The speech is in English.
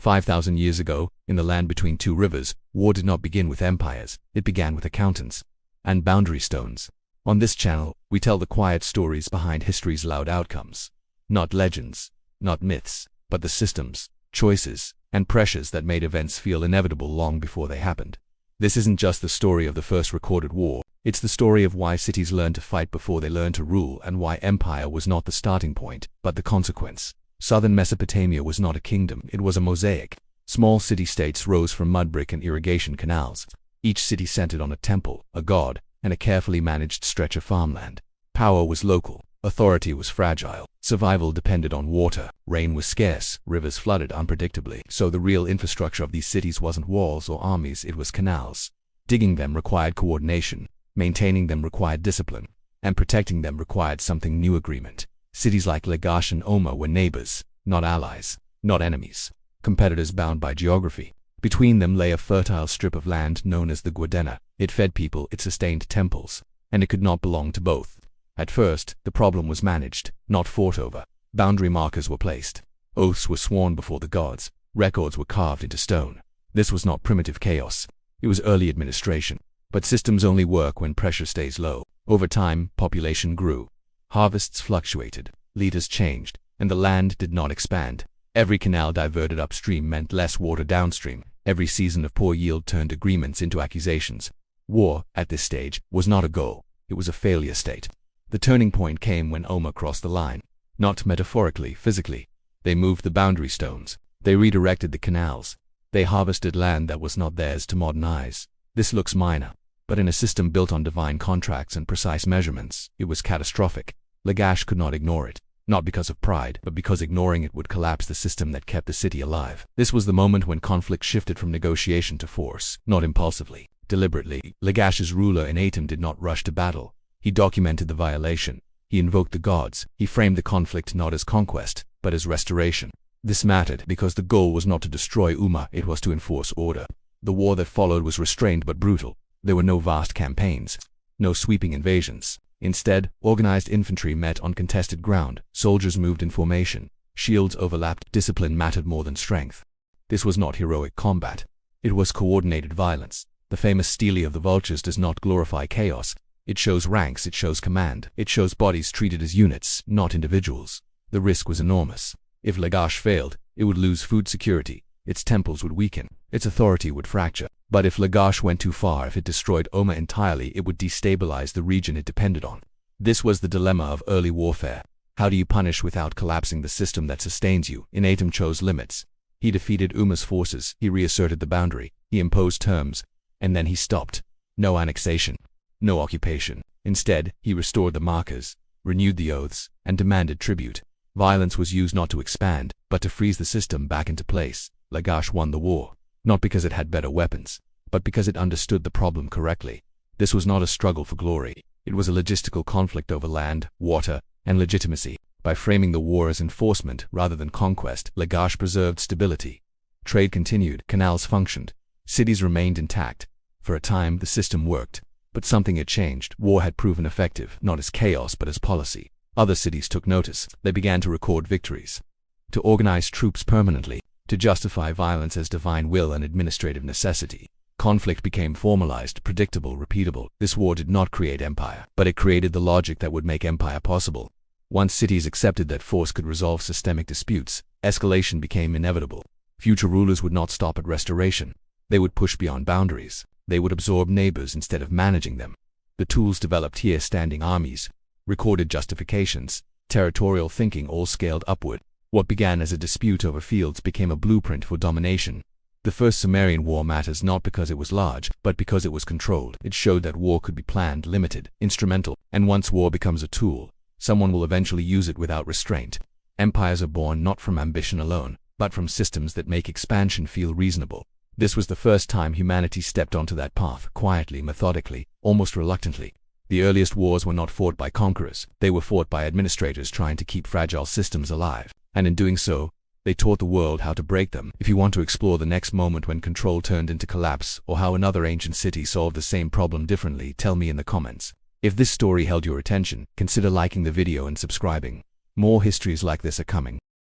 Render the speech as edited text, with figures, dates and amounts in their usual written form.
5,000 years ago, in the land between two rivers, war did not begin with empires, it began with accountants and boundary stones. On this channel, we tell the quiet stories behind history's loud outcomes. Not legends, not myths, but the systems, choices, and pressures that made events feel inevitable long before they happened. This isn't just the story of the first recorded war, it's the story of why cities learned to fight before they learned to rule, and why empire was not the starting point, but the consequence. Southern Mesopotamia was not a kingdom, it was a mosaic. Small city-states rose from mud brick and irrigation canals. Each city centered on a temple, a god, and a carefully managed stretch of farmland. Power was local, authority was fragile, survival depended on water, rain was scarce, rivers flooded unpredictably. So the real infrastructure of these cities wasn't walls or armies, it was canals. Digging them required coordination, maintaining them required discipline, and protecting them required something new: agreement. Cities like Lagash and Umma were neighbors, not allies, not enemies, competitors bound by geography. Between them lay a fertile strip of land known as the Guadena. It fed people, it sustained temples, and it could not belong to both. At first, the problem was managed, not fought over. Boundary markers were placed. Oaths were sworn before the gods. Records were carved into stone. This was not primitive chaos. It was early administration. But systems only work when pressure stays low. Over time, population grew. Harvests fluctuated, leaders changed, and the land did not expand. Every canal diverted upstream meant less water downstream. Every season of poor yield turned agreements into accusations. War, at this stage, was not a goal. It was a failure state. The turning point came when Umma crossed the line. Not metaphorically, physically. They moved the boundary stones. They redirected the canals. They harvested land that was not theirs to modernize. This looks minor, but in a system built on divine contracts and precise measurements, it was catastrophic. Lagash could not ignore it, not because of pride, but because ignoring it would collapse the system that kept the city alive. This was the moment when conflict shifted from negotiation to force, not impulsively, deliberately. Lagash's ruler in Atum did not rush to battle. He documented the violation. He invoked the gods. He framed the conflict not as conquest, but as restoration. This mattered because the goal was not to destroy Umma, it was to enforce order. The war that followed was restrained but brutal. There were no vast campaigns, no sweeping invasions. Instead, organized infantry met on contested ground. Soldiers moved in formation. Shields overlapped. Discipline mattered more than strength. This was not heroic combat. It was coordinated violence. The famous stele of the vultures does not glorify chaos. It shows ranks, it shows command. It shows bodies treated as units, not individuals. The risk was enormous. If Lagash failed, it would lose food security. Its temples would weaken. Its authority would fracture. But if Lagash went too far, if it destroyed Umma entirely, it would destabilize the region it depended on. This was the dilemma of early warfare. How do you punish without collapsing the system that sustains you? Atum chose limits. He defeated Umma's forces, he reasserted the boundary, he imposed terms, and then he stopped. No annexation, no occupation. Instead, he restored the markers, renewed the oaths, and demanded tribute. Violence was used not to expand, but to freeze the system back into place. Lagash won the war. Not because it had better weapons, but because it understood the problem correctly. This was not a struggle for glory. It was a logistical conflict over land, water, and legitimacy. By framing the war as enforcement rather than conquest, Lagash preserved stability. Trade continued, canals functioned, cities remained intact. For a time, the system worked. But something had changed. War had proven effective, not as chaos but as policy. Other cities took notice. They began to record victories, to organize troops permanently, to justify violence as divine will and administrative necessity. Conflict became formalized, predictable, repeatable. This war did not create empire, but it created the logic that would make empire possible. Once cities accepted that force could resolve systemic disputes, escalation became inevitable. Future rulers would not stop at restoration. They would push beyond boundaries. They would absorb neighbors instead of managing them. The tools developed here: standing armies, recorded justifications, territorial thinking, all scaled upward. What began as a dispute over fields became a blueprint for domination. The First Sumerian War matters not because it was large, but because it was controlled. It showed that war could be planned, limited, instrumental, and once war becomes a tool, someone will eventually use it without restraint. Empires are born not from ambition alone, but from systems that make expansion feel reasonable. This was the first time humanity stepped onto that path, quietly, methodically, almost reluctantly. The earliest wars were not fought by conquerors. They were fought by administrators trying to keep fragile systems alive. And in doing so, they taught the world how to break them. If you want to explore the next moment when control turned into collapse, or how another ancient city solved the same problem differently, tell me in the comments. If this story held your attention, consider liking the video and subscribing. More histories like this are coming.